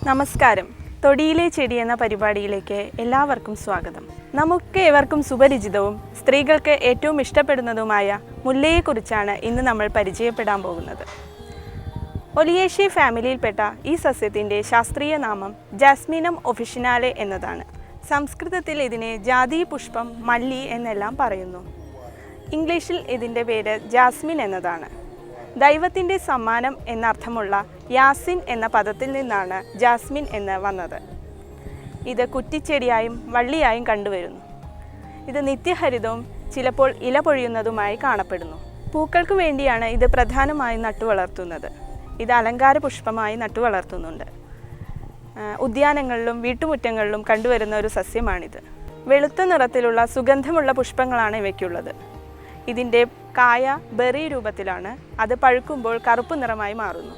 നമസ്കാരം. തൊടിയിലെ ചെടി എന്ന പരിപാടിയിലേക്ക് എല്ലാവർക്കും സ്വാഗതം. നമുക്ക് ഏവർക്കും സുപരിചിതവും സ്ത്രീകൾക്ക് ഏറ്റവും ഇഷ്ടപ്പെടുന്നതുമായ മുല്ലയെക്കുറിച്ചാണ് ഇന്ന് നമ്മൾ പരിചയപ്പെടാൻ പോകുന്നത്. ഒലിയേഷ്യേ ഫാമിലിയിൽപ്പെട്ട ഈ സസ്യത്തിൻ്റെ ശാസ്ത്രീയ നാമം ജാസ്മിനം ഒഫിഷിനാലെ എന്നതാണ്. സംസ്കൃതത്തിൽ ഇതിനെ ജാതി പുഷ്പം, മല്ലി എന്നെല്ലാം പറയുന്നു. ഇംഗ്ലീഷിൽ ഇതിൻ്റെ പേര് ജാസ്മിൻ എന്നതാണ്. ദൈവത്തിൻ്റെ സമ്മാനം എന്നർത്ഥമുള്ള യാസിൻ എന്ന പദത്തിൽ നിന്നാണ് ജാസ്മിൻ എന്ന് വന്നത്. ഇത് കുറ്റിച്ചെടിയായും വള്ളിയായും കണ്ടുവരുന്നു. ഇത് നിത്യഹരിതവും ചിലപ്പോൾ ഇല പൊഴിയുന്നതുമായി കാണപ്പെടുന്നു. പൂക്കൾക്ക് വേണ്ടിയാണ് ഇത് പ്രധാനമായും നട്ടുവളർത്തുന്നത്. ഇത് അലങ്കാര പുഷ്പമായി നട്ടുവളർത്തുന്നുണ്ട്. ഉദ്യാനങ്ങളിലും വീട്ടുമുറ്റങ്ങളിലും കണ്ടുവരുന്ന ഒരു സസ്യമാണിത്. വെളുത്ത നിറത്തിലുള്ള സുഗന്ധമുള്ള പുഷ്പങ്ങളാണ് ഇവയ്ക്കുള്ളത്. ഇതിൻ്റെ കായ ബെറി രൂപത്തിലാണ്. അത് പഴുക്കുമ്പോൾ കറുപ്പ് നിറമായി മാറുന്നു.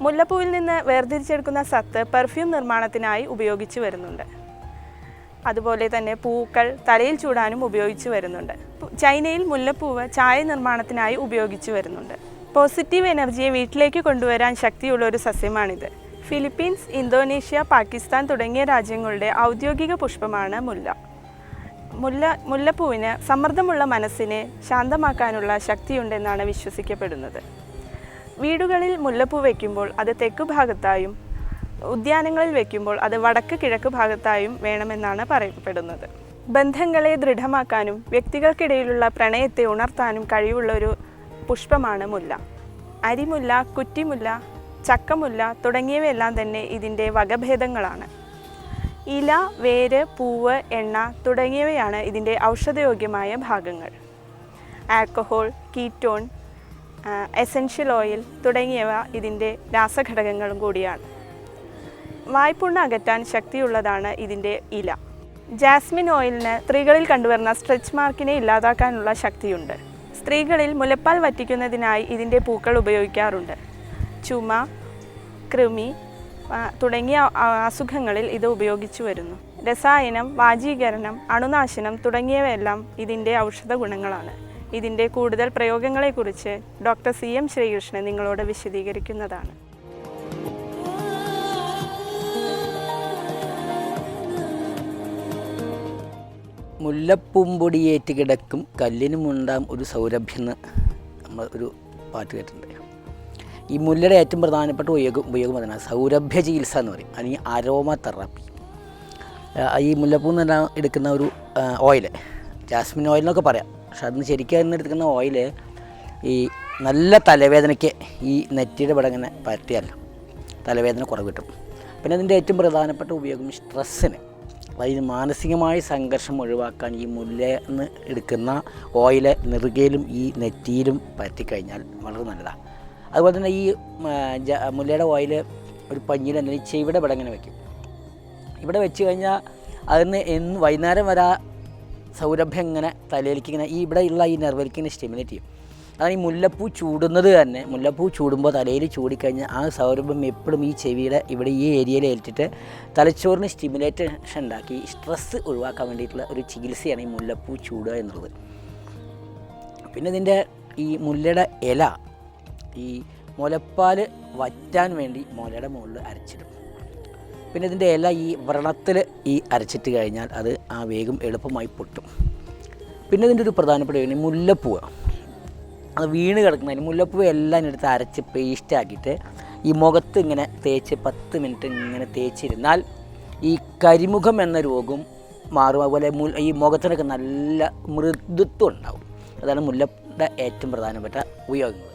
മുല്ലപ്പൂവിൽ നിന്ന് വേർതിരിച്ചെടുക്കുന്ന സത്ത് പെർഫ്യൂം നിർമ്മാണത്തിനായി ഉപയോഗിച്ചു വരുന്നുണ്ട്. അതുപോലെ തന്നെ പൂക്കൾ തലയിൽ ചൂടാനും ഉപയോഗിച്ചു വരുന്നുണ്ട്. ചൈനയിൽ മുല്ലപ്പൂവ് ചായ നിർമ്മാണത്തിനായി ഉപയോഗിച്ചു വരുന്നുണ്ട്. പോസിറ്റീവ് എനർജിയെ വീട്ടിലേക്ക് കൊണ്ടുവരാൻ ശക്തിയുള്ള ഒരു സസ്യമാണിത്. ഫിലിപ്പീൻസ്, ഇന്തോനേഷ്യ, പാകിസ്ഥാൻ തുടങ്ങിയ രാജ്യങ്ങളുടെ ഔദ്യോഗിക പുഷ്പമാണ് മുല്ല. മുല്ലപ്പൂവിന് സമ്മർദ്ദമുള്ള മനസ്സിനെ ശാന്തമാക്കാനുള്ള ശക്തിയുണ്ടെന്നാണ് വിശ്വസിക്കപ്പെടുന്നത്. വീടുകളിൽ മുല്ലപ്പൂ വയ്ക്കുമ്പോൾ അത് തെക്കു ഭാഗത്തായും ഉദ്യാനങ്ങളിൽ വയ്ക്കുമ്പോൾ അത് വടക്ക് കിഴക്ക് ഭാഗത്തായും വേണമെന്നാണ് പറയപ്പെടുന്നത്. ബന്ധങ്ങളെ ദൃഢമാക്കാനും വ്യക്തികൾക്കിടയിലുള്ള പ്രണയത്തെ ഉണർത്താനും കഴിവുള്ള ഒരു പുഷ്പമാണ് മുല്ല. അരിമുല്ല, കുറ്റിമുല്ല, ചക്കമുല്ല തുടങ്ങിയവയെല്ലാം തന്നെ ഇതിൻ്റെ വകഭേദങ്ങളാണ്. ഇല, വേര്, പൂവ്, എണ്ണ തുടങ്ങിയവയാണ് ഇതിൻ്റെ ഔഷധയോഗ്യമായ ഭാഗങ്ങൾ. ആൽക്കഹോൾ, കീറ്റോൺ, എസൻഷ്യൽ ഓയിൽ തുടങ്ങിയവ ഇതിൻ്റെ രാസഘടകങ്ങളും കൂടിയാണ്. വായ്പുണ്ണ് അകറ്റാൻ ശക്തിയുള്ളതാണ് ഇതിൻ്റെ ഇല. ജാസ്മിൻ ഓയിലിന് സ്ത്രീകളിൽ കണ്ടുവരുന്ന സ്ട്രെച്ച് മാർക്കിനെ ഇല്ലാതാക്കാനുള്ള ശക്തിയുണ്ട്. സ്ത്രീകളിൽ മുലപ്പാൽ വറ്റിക്കുന്നതിനായി ഇതിൻ്റെ പൂക്കൾ ഉപയോഗിക്കാറുണ്ട്. ചുമ, കൃമി തുടങ്ങിയ അസുഖങ്ങളിൽ ഇത് ഉപയോഗിച്ചു വരുന്നു. രസായനം, വാജീകരണം, അണുനാശനം തുടങ്ങിയവയെല്ലാം ഇതിൻ്റെ ഔഷധ ഗുണങ്ങളാണ്. ഇതിൻ്റെ കൂടുതൽ പ്രയോഗങ്ങളെക്കുറിച്ച് ഡോക്ടർ CM ശ്രീകൃഷ്ണൻ നിങ്ങളോട് വിശദീകരിക്കുന്നതാണ്. മുല്ലപ്പൂമ്പൊടിയേറ്റ് കിടക്കും കല്ലിനുമുണ്ടാം ഒരു സൗരഭ്യം നമ്മൾ ഒരു പാട്ട് കേട്ടിട്ടുണ്ട്. ഈ മുല്ലയുടെ ഏറ്റവും പ്രധാനപ്പെട്ട ഉപയോഗം അതാണ് സൗരഭ്യ ചികിത്സ എന്ന് പറയും, അല്ലെങ്കിൽ അരോമ തെറാപ്പി. ഈ മുല്ലപ്പൂ എന്ന് എടുക്കുന്ന ഒരു ഓയിൽ, ജാസ്മിൻ ഓയിൽ എന്നൊക്കെ പറയാം. പക്ഷെ അതിന് ശരിക്കും എടുക്കുന്ന ഓയിൽ ഈ നല്ല തലവേദനയ്ക്ക് ഈ നെറ്റിയുടെ ഇവിടെ ഇങ്ങനെ പരട്ടിയാൽ തലവേദന കുറവ് കിട്ടും. പിന്നെ അതിൻ്റെ ഏറ്റവും പ്രധാനപ്പെട്ട ഉപയോഗം സ്ട്രെസ്സിന്, അതായത് മാനസികമായ സംഘർഷം ഒഴിവാക്കാൻ ഈ മുല്ലന്ന് എടുക്കുന്ന ഓയിൽ നെറുകയിലും ഈ നെറ്റിയിലും പരത്തിക്കഴിഞ്ഞാൽ വളരെ നല്ലതാണ്. അതുപോലെ തന്നെ ഈ മുല്ലയുടെ ഓയിൽ ഒരു പഞ്ഞിയിൽ എന്തെങ്കിലും ചെവിടെ ഇവിടെ ഇങ്ങനെ വയ്ക്കും. ഇവിടെ വെച്ച് കഴിഞ്ഞാൽ അതിന് വൈകുന്നേരം വരെ സൗരഭ്യം ഇങ്ങനെ തലയിലേക്ക് ഇങ്ങനെ ഈ ഇവിടെ ഉള്ള ഈ നെർവലിക്ക് ഇങ്ങനെ സ്റ്റിമുലേറ്റ് ചെയ്യും. അതാണ് ഈ മുല്ലപ്പൂ ചൂടുന്നത് തന്നെ. മുല്ലപ്പൂ ചൂടുമ്പോൾ തലയിൽ ചൂടിക്കഴിഞ്ഞാൽ ആ സൗരഭ്യം എപ്പോഴും ഈ ചെവിയുടെ ഇവിടെ ഈ ഏരിയയിൽ ഏറ്റിട്ട് തലച്ചോറിന് സ്റ്റിമുലേഷൻ ഉണ്ടാക്കി സ്ട്രെസ്സ് ഒഴിവാക്കാൻ വേണ്ടിയിട്ടുള്ള ഒരു ചികിത്സയാണ് ഈ മുല്ലപ്പൂ ചൂടുക എന്നുള്ളത്. പിന്നെ ഇതിൻ്റെ ഈ മുല്ലയുടെ ഇല ഈ മുലപ്പാൽ വറ്റാൻ വേണ്ടി മുലയുടെ മുകളിൽ അരച്ചിടും. പിന്നെ ഇതിൻ്റെ ഇല ഈ വ്രണത്തിൽ ഈ അരച്ചിട്ട് കഴിഞ്ഞാൽ അത് ആ വേഗം എളുപ്പമായി പൊട്ടും. പിന്നെ ഇതിൻ്റെ ഒരു പ്രധാനപ്പെട്ട മുല്ലപ്പൂവ്, അത് വീണ് കിടക്കുന്നതിന് മുല്ലപ്പൂവ് എല്ലാം എടുത്ത് അരച്ച് പേസ്റ്റാക്കിയിട്ട് ഈ മുഖത്ത് ഇങ്ങനെ തേച്ച് 10 മിനിറ്റ് ഇങ്ങനെ തേച്ചിരുന്നാൽ ഈ കരിമുഖം എന്ന രോഗം മാറും. അതുപോലെ ഈ മുഖത്തിനൊക്കെ നല്ല മൃദുത്വം ഉണ്ടാവും. അതാണ് മുല്ലയുടെ ഏറ്റവും പ്രധാനപ്പെട്ട ഉപയോഗങ്ങൾ.